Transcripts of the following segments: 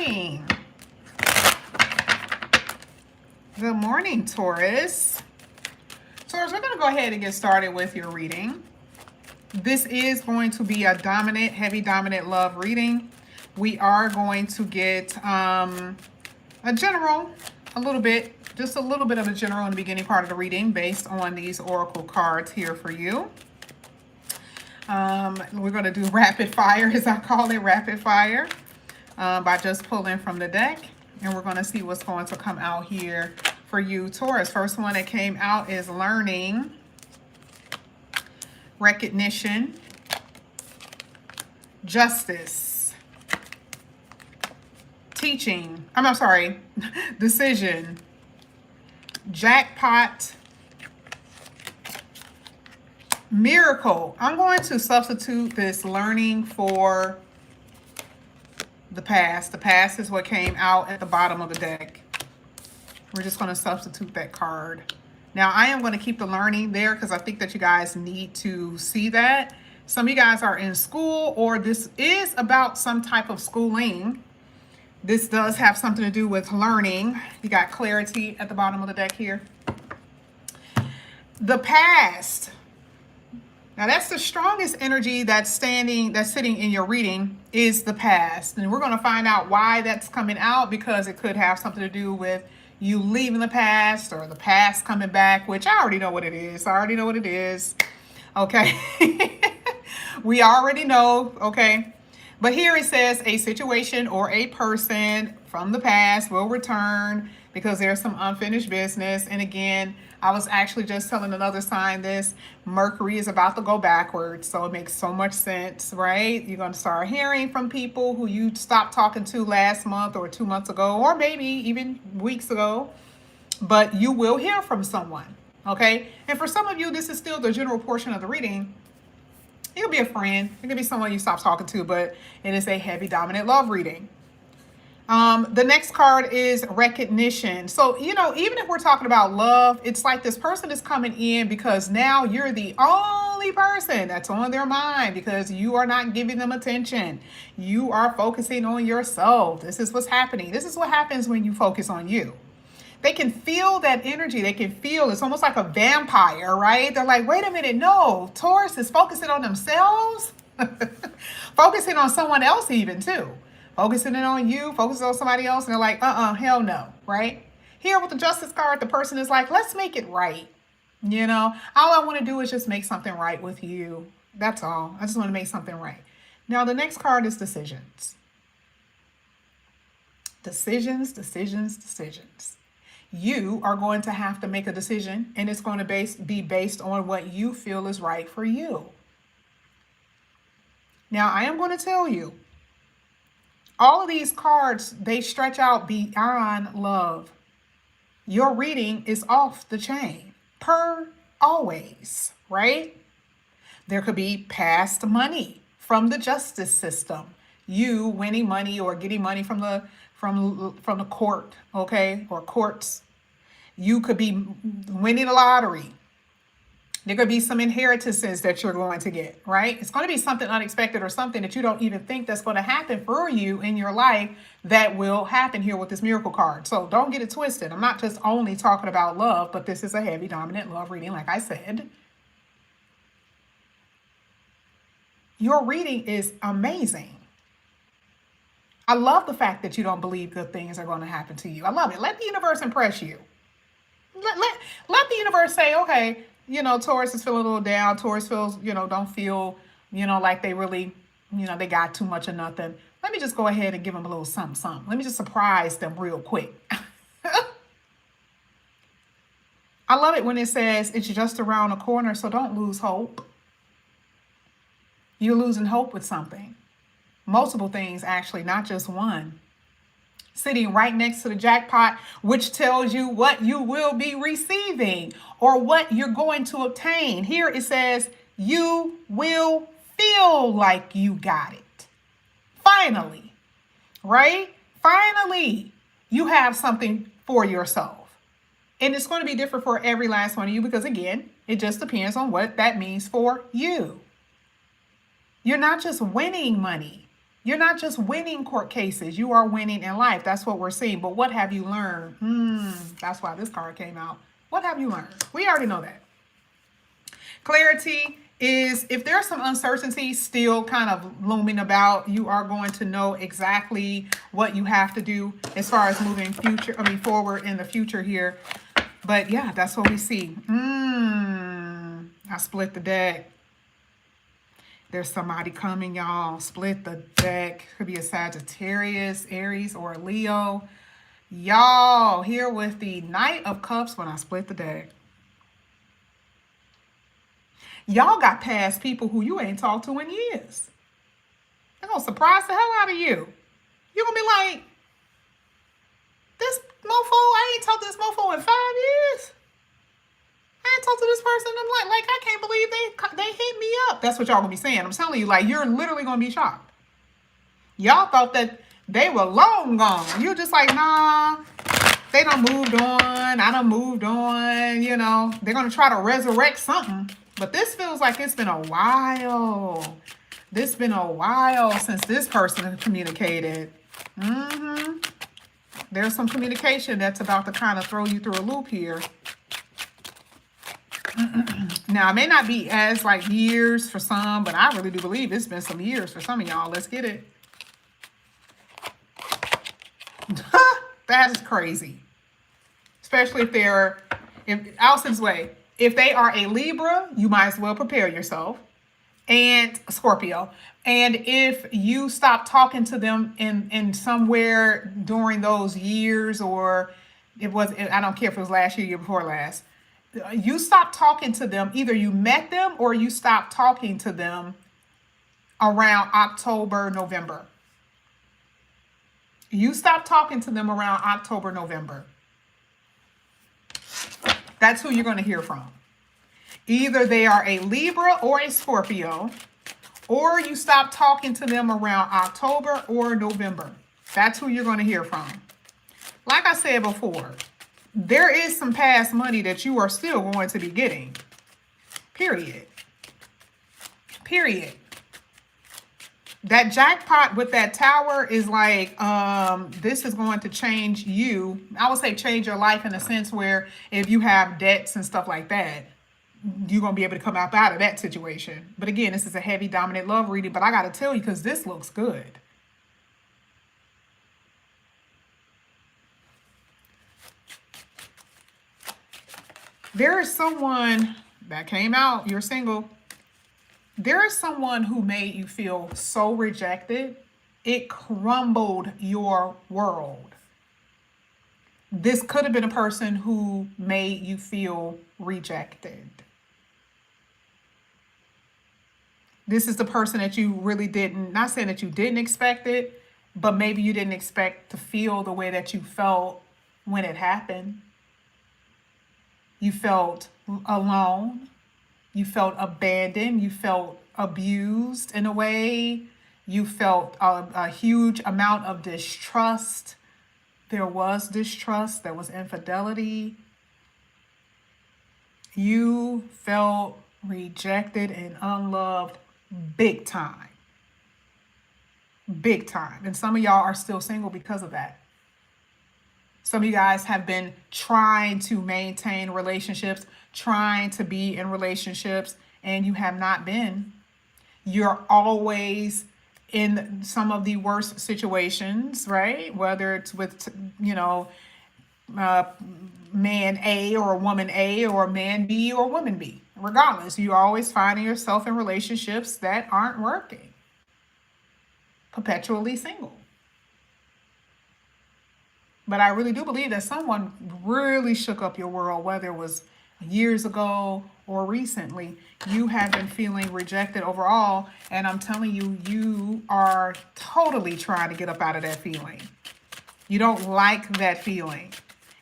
morning. Good morning, Taurus. Taurus, we're going to go ahead and get started with your reading. This is going to be a dominant, heavy dominant love reading. We are going to get a general, just a little bit of a general in the beginning part of the reading based on these oracle cards here for you. We're going to do rapid fire, as I call it, rapid fire, by just pulling from the deck. And we're going to see what's going to come out here for you, Taurus. First one that came out is learning, recognition, justice, teaching, decision, jackpot, miracle. I'm going to substitute this learning for the past. The past is what came out at the bottom of the deck. We're just going to substitute that card. Now, I am going to keep the learning there because I think that you guys need to see that. Some of you guys are in school, or this is about some type of schooling. This does have something to do with learning. You got clarity at the bottom of the deck here. The past. Now, that's the strongest energy that's sitting in your reading is the past. And we're going to find out why that's coming out, because it could have something to do with you leaving the past or the past coming back, which I already know what it is. Okay. We already know. Okay. But here it says a situation or a person from the past will return because there's some unfinished business. And again, I was actually just telling another sign this. Mercury is about to go backwards. So it makes so much sense, right? You're going to start hearing from people who you stopped talking to last month or 2 months ago, or maybe even weeks ago. But you will hear from someone, okay? And for some of you, this is still the general portion of the reading. It could be a friend. It could be someone you stopped talking to, but it is a heavy dominant love reading. The next card is recognition. So, even if we're talking about love, it's like this person is coming in because now you're the only person that's on their mind because you are not giving them attention. You are focusing on yourself. This is what's happening. This is what happens when you focus on you. They can feel that energy. They can feel it's almost like a vampire, right? They're like, wait a minute. No, Taurus is focusing on themselves, focusing on someone else even too. Focusing it on you, focusing on somebody else, and they're like, hell no, right? Here with the Justice card, the person is like, let's make it right. All I want to do is just make something right with you. That's all. I just want to make something right. Now, the next card is decisions. Decisions. You are going to have to make a decision, and it's going to be based on what you feel is right for you. Now, I am going to tell you, all of these cards, they stretch out beyond love. Your reading is off the chain, per always, right? There could be past money from the justice system. You winning money or getting money from the court, okay, or courts. You could be winning a lottery. There could be some inheritances that you're going to get, right? It's going to be something unexpected or something that you don't even think that's going to happen for you in your life that will happen here with this miracle card. So don't get it twisted. I'm not just only talking about love, but this is a heavy dominant love reading, like I said. Your reading is amazing. I love the fact that you don't believe good things are going to happen to you. I love it. Let the universe impress you. Let the universe say, okay, Taurus is feeling a little down. Taurus feels, don't feel, like they really, they got too much of nothing. Let me just go ahead and give them a little something. Let me just surprise them real quick. I love it when it says it's just around the corner, so don't lose hope. You're losing hope with something. Multiple things, actually, not just one. Sitting right next to the jackpot, which tells you what you will be receiving or what you're going to obtain. Here it says, you will feel like you got it. Finally, right? Finally, you have something for yourself. And it's going to be different for every last one of you because, again, it just depends on what that means for you. You're not just winning money. You're not just winning court cases. You are winning in life. That's what we're seeing. But what have you learned? That's why this card came out. What have you learned? We already know that. Clarity is if there's some uncertainty still kind of looming about, you are going to know exactly what you have to do as far as moving forward in the future here. But yeah, that's what we see. I split the deck. There's somebody coming, y'all. Split the deck. Could be a Sagittarius, Aries, or a Leo. Y'all, here with the Knight of Cups when I split the deck. Y'all got past people who you ain't talked to in years. They're going to surprise the hell out of you. You're going to be like, this mofo, I ain't talked to this mofo in 5 years. I ain't talked to this person. I'm like I can't believe they hit me up. That's what y'all going to be saying. I'm telling you, like, you're literally going to be shocked. Y'all thought that they were long gone. You're just like, nah, they done moved on. I done moved on. You know, they're going to try to resurrect something. But this feels like it's been a while. This been a while since this person communicated. There's some communication that's about to kind of throw you through a loop here. Now, it may not be as like years for some, but I really do believe it's been some years for some of y'all. Let's get it. That is crazy. Especially if Allison's way, if they are a Libra, you might as well prepare yourself. And Scorpio. And if you stop talking to them in somewhere during those years, or I don't care if it was last year, year before last, you stopped talking to them. Either you met them or you stopped talking to them around October, November. You stopped talking to them around October, November. That's who you're going to hear from. Either they are a Libra or a Scorpio, or you stop talking to them around October or November. That's who you're going to hear from. Like I said before, there is some past money that you are still going to be getting. Period. Period. That jackpot with that tower is like, this is going to change you. I would say change your life in a sense where if you have debts and stuff like that, you're going to be able to come out of that situation. But again, this is a heavy dominant love reading, but I got to tell you, because this looks good. There is someone that came out, you're single. There is someone who made you feel so rejected, it crumbled your world. This could have been a person who made you feel rejected. This is the person that you really didn't, not saying that you didn't expect it, but maybe you didn't expect to feel the way that you felt when it happened. You felt alone. You felt abandoned. You felt abused in a way. You felt a huge amount of distrust. There was distrust. There was infidelity. You felt rejected and unloved big time. Big time. And some of y'all are still single because of that. Some of you guys have been trying to maintain relationships, trying to be in relationships, and you have not been. You're always in some of the worst situations, right? Whether it's with, man A or woman A or man B or woman B. Regardless, you're always finding yourself in relationships that aren't working. Perpetually single. But I really do believe that someone really shook up your world, whether it was years ago or recently. You have been feeling rejected overall, and I'm telling you, you are totally trying to get up out of that feeling. You don't like that feeling,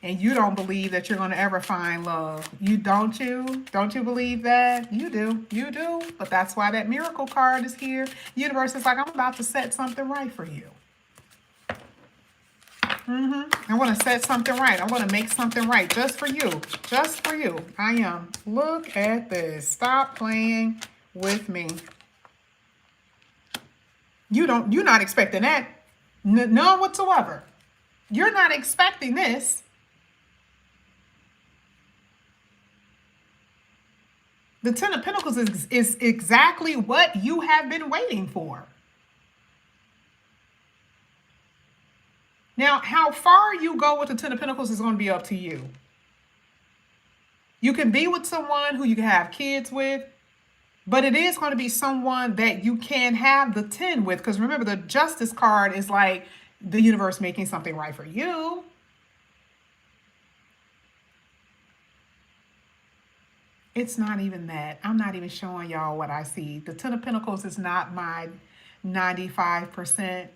and you don't believe that you're going to ever find love. Don't you? Don't you believe that? You do. You do. But that's why that miracle card is here. Universe is like, I'm about to set something right for you. I want to set something right. I want to make something right just for you. Just for you. I am. Look at this. Stop playing with me. You're not expecting that. None whatsoever. You're not expecting this. The Ten of Pentacles is exactly what you have been waiting for. Now, how far you go with the Ten of Pentacles is going to be up to you. You can be with someone who you can have kids with, but it is going to be someone that you can have the 10 with. Because remember, the Justice card is like the universe making something right for you. It's not even that. I'm not even showing y'all what I see. The Ten of Pentacles is not my 95%,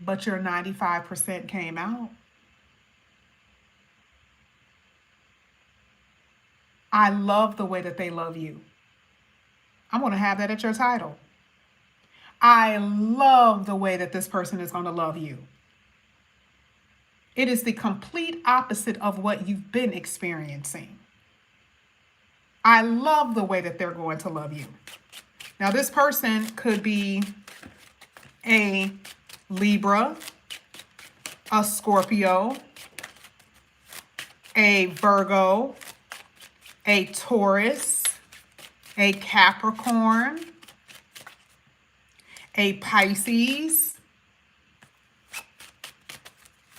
but your 95% came out. I love the way that they love you. I'm going to have that at your title. I love the way that this person is going to love you. It is the complete opposite of what you've been experiencing. I love the way that they're going to love you. Now, this person could be a Libra, a Scorpio, a Virgo, a Taurus, a Capricorn, a Pisces,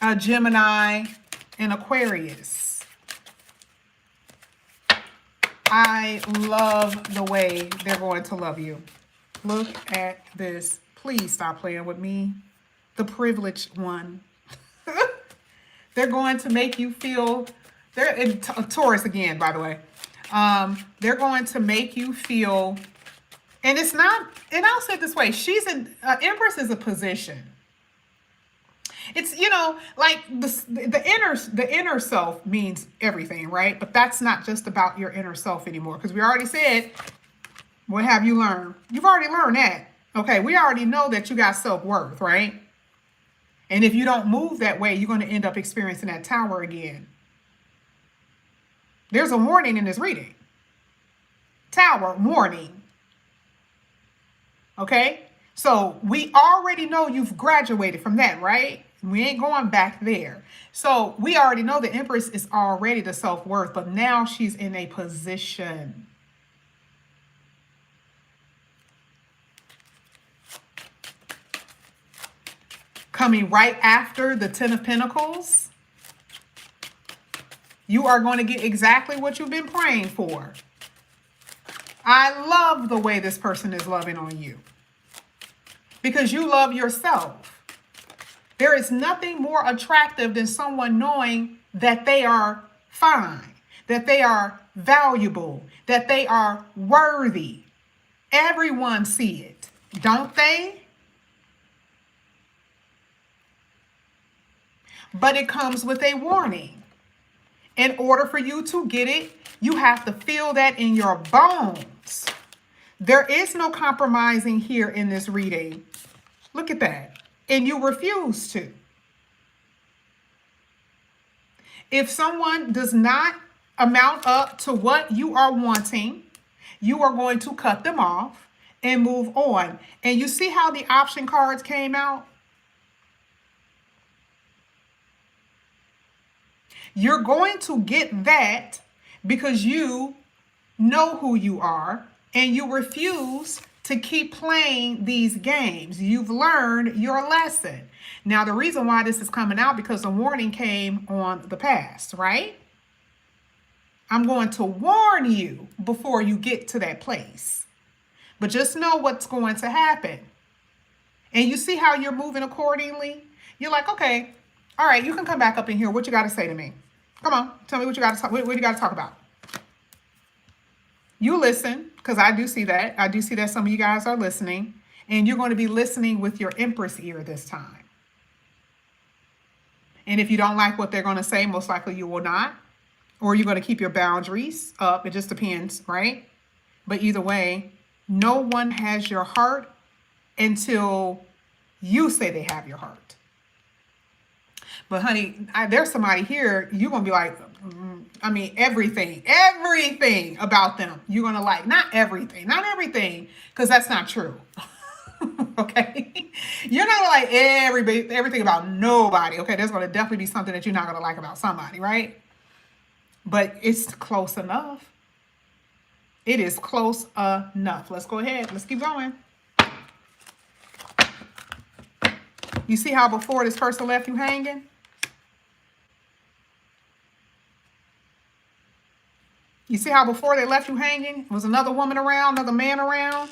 a Gemini, and Aquarius. I love the way they're going to love you. Look at this. Please stop playing with me. The privileged one. They're going to make you feel, they're in Taurus again, by the way. They're going to make you feel, and it's not, and I'll say it this way, she's an Empress is a position. It's, you know, like the inner self means everything, right? But that's not just about your inner self anymore, because we already said, what have you learned? You've already learned that. Okay, we already know that you got self-worth, right? And if you don't move that way, you're going to end up experiencing that tower again. There's a warning in this reading. Tower, warning. Okay? So we already know you've graduated from that, right? We ain't going back there. So we already know the Empress is already the self-worth, but now she's in a position. Coming right after the Ten of Pentacles, you are going to get exactly what you've been praying for. I love the way this person is loving on you, because you love yourself. There is nothing more attractive than someone knowing that they are fine, that they are valuable, that they are worthy. Everyone see it, don't they? But it comes with a warning. In order for you to get it, you have to feel that in your bones. There is no compromising here in this reading. Look at that. And you refuse to. If someone does not amount up to what you are wanting, you are going to cut them off and move on. And you see how the option cards came out? You're going to get that because you know who you are and you refuse to keep playing these games. You've learned your lesson. Now, the reason why this is coming out, because the warning came on the past, right? I'm going to warn you before you get to that place. But just know what's going to happen. And you see how you're moving accordingly? You're like, okay, all right, you can come back up in here. What you got to say to me? Come on, tell me what you got to talk. What you got to talk about? You listen, because I do see that. I do see that some of you guys are listening, and you're going to be listening with your Empress ear this time. And if you don't like what they're going to say, most likely you will not, or you're going to keep your boundaries up. It just depends, right? But either way, no one has your heart until you say they have your heart. But honey, there's somebody here, you're going to be like, I mean, everything about them. You're going to like, not everything, because that's not true. Okay? You're not gonna like everything about nobody. Okay, there's gonna definitely be something that you're not gonna like about somebody, right? But it's close enough. It is close enough. Let's go ahead. Let's keep going. You see how before this person left you hanging? You see how before they left you hanging, was another woman around, another man around?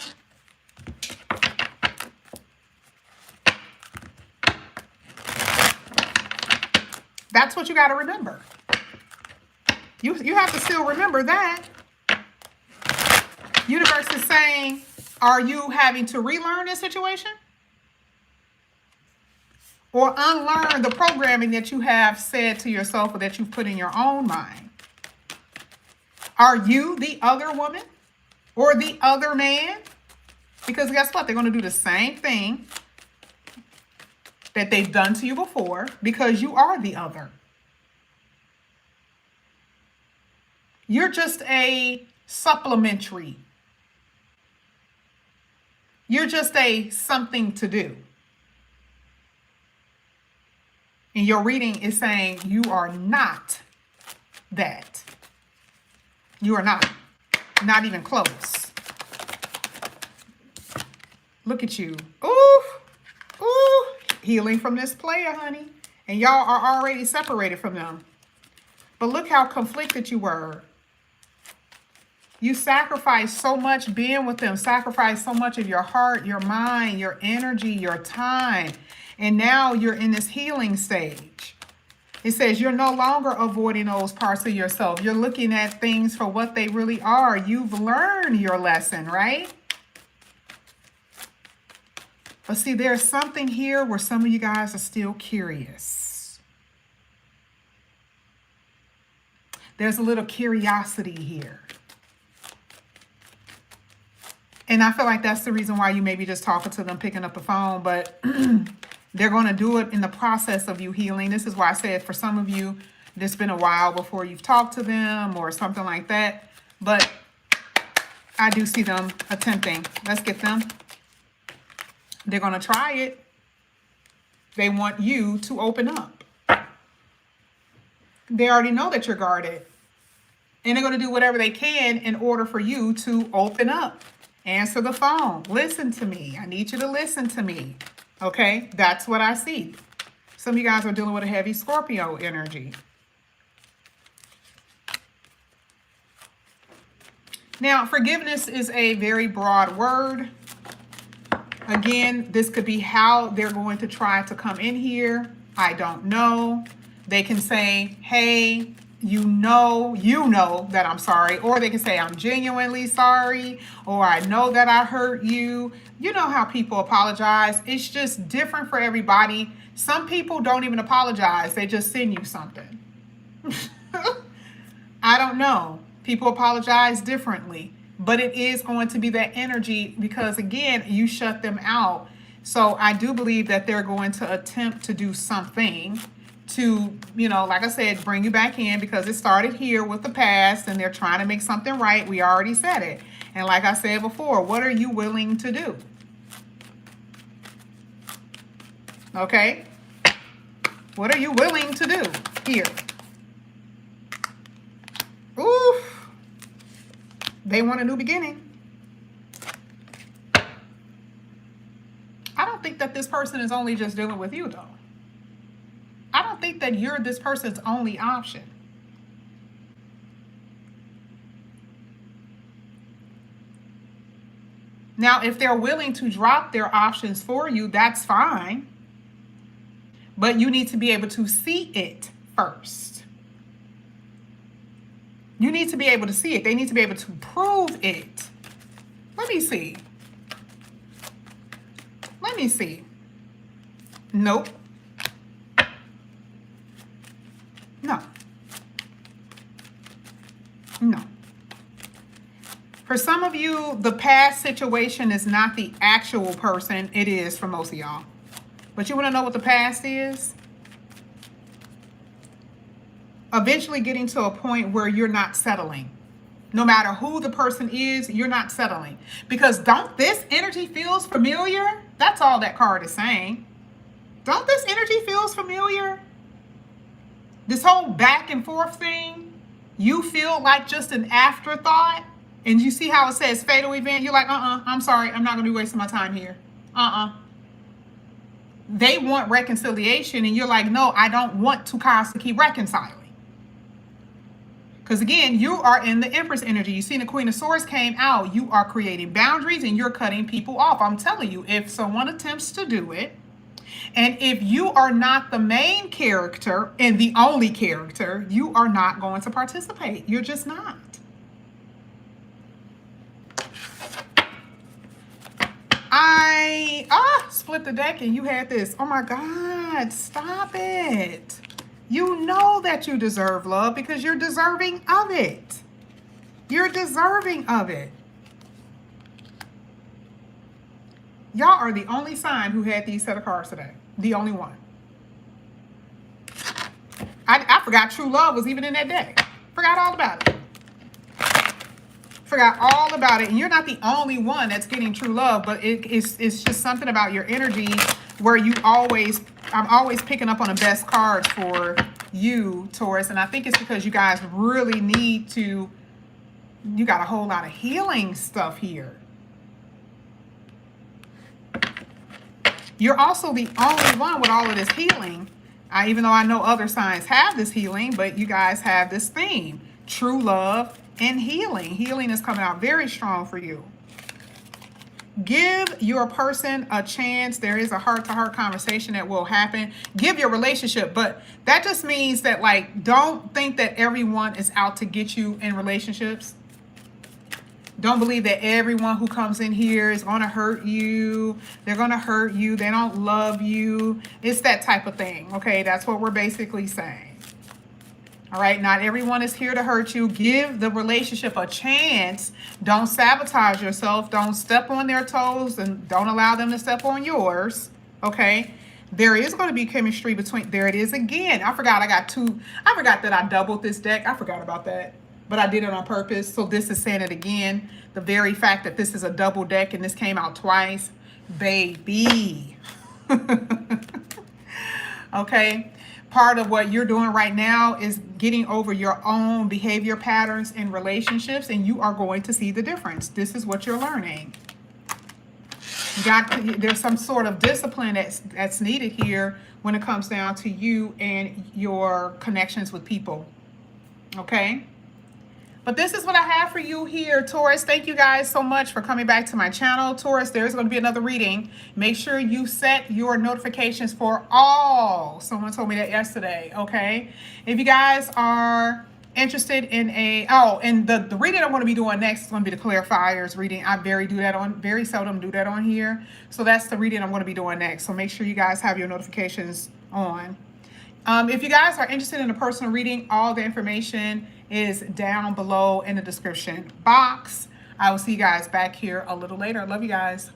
That's what you got to remember. You have to still remember that. Universe is saying, are you having to relearn this situation? Or unlearn the programming that you have said to yourself or that you've put in your own mind? Are you the other woman or the other man? Because guess what? They're going to do the same thing that they've done to you before because you are the other. You're just a supplementary. You're just a something to do. And your reading is saying you are not that. You are not even close. Look at you. Ooh, ooh, healing from this player, honey. And y'all are already separated from them. But look how conflicted you were. You sacrificed so much being with them, sacrificed so much of your heart, your mind, your energy, your time. And now you're in this healing stage. It says you're no longer avoiding those parts of yourself. You're looking at things for what they really are. You've learned your lesson, right? But see, there's something here where some of you guys are still curious. There's a little curiosity here. And I feel like that's the reason why you may be just talking to them, picking up the phone, but they're going to do it in the process of you healing. This is why I said for some of you, it's been a while before you've talked to them or something like that. But I do see them attempting. Let's get them. They're going to try it. They want you to open up. They already know that you're guarded. And they're going to do whatever they can in order for you to open up. Answer the phone. Listen to me. I need you to listen to me. Okay, that's what I see. Some of you guys are dealing with a heavy Scorpio energy. Now, forgiveness is a very broad word. Again, this could be how they're going to try to come in here. I don't know. They can say, hey, you know that I'm sorry. Or they can say, I'm genuinely sorry. Or I know that I hurt you. You know how people apologize. It's just different for everybody. Some people don't even apologize. They just send you something. I don't know. People apologize differently. But it is going to be that energy because, again, you shut them out. So I do believe that they're going to attempt to do something to, like I said, bring you back in because it started here with the past and they're trying to make something right. We already said it. And like I said before, what are you willing to do? Okay? What are you willing to do here? Ooh. They want a new beginning. I don't think that this person is only just dealing with you, though. I don't think that you're this person's only option. Now, if they're willing to drop their options for you, that's fine. But you need to be able to see it first. You need to be able to see it. They need to be able to prove it. Let me see. Let me see. Nope. No. No. For some of you, the past situation is not the actual person. It is for most of y'all. But you want to know what the past is? Eventually getting to a point where you're not settling. No matter who the person is, you're not settling. Because don't this energy feels familiar? That's all that card is saying. Don't this energy feels familiar? This whole back and forth thing, you feel like just an afterthought, and you see how it says fatal event. You're like, I'm sorry, I'm not going to be wasting my time here. They want reconciliation, and you're like, no, I don't want to constantly keep reconciling. Because again, you are in the Empress energy. You see the Queen of Swords came out. You are creating boundaries and you're cutting people off. I'm telling you, if someone attempts to do it, and if you are not the main character and the only character, you are not going to participate. You're just not. I split the deck and you had this. Oh my God, stop it. You know that you deserve love because you're deserving of it. You're deserving of it. Y'all are the only sign who had these set of cards today. The only one. I forgot true love was even in that deck. Forgot all about it. Forgot all about it. And you're not the only one that's getting true love, but it's just something about your energy where I'm always picking up on the best cards for you, Taurus. And I think it's because you guys really need to, you got a whole lot of healing stuff here. You're also the only one with all of this healing. Even though I know other signs have this healing, but you guys have this theme, true love and healing. Healing is coming out very strong for you. Give your person a chance. There is a heart-to-heart conversation that will happen. Give your relationship, but that just means that, like, don't think that everyone is out to get you in relationships. Don't believe that everyone who comes in here is going to hurt you. They're going to hurt you. They don't love you. It's that type of thing, okay? That's what we're basically saying. All right, not everyone is here to hurt you. Give the relationship a chance. Don't sabotage yourself. Don't step on their toes and don't allow them to step on yours, okay? There is going to be chemistry between, there it is again. I forgot that I doubled this deck. I forgot about that, but I did it on purpose. So this is saying it again. The very fact that this is a double deck and this came out twice, baby. Okay. Part of what you're doing right now is getting over your own behavior patterns in relationships, and you are going to see the difference. This is what you're learning. There's some sort of discipline that's needed here when it comes down to you and your connections with people. Okay? But this is what I have for you here, Taurus. Thank you guys so much for coming back to my channel. Taurus, there's going to be another reading. Make sure you set your notifications for all. Someone told me that yesterday, okay? If you guys are interested in and the reading I'm going to be doing next is going to be the clarifiers reading. I very seldom do that on here. So that's the reading I'm going to be doing next. So make sure you guys have your notifications on. If you guys are interested in a personal reading, all the information is down below in the description box. I will see you guys back here a little later. I love you guys.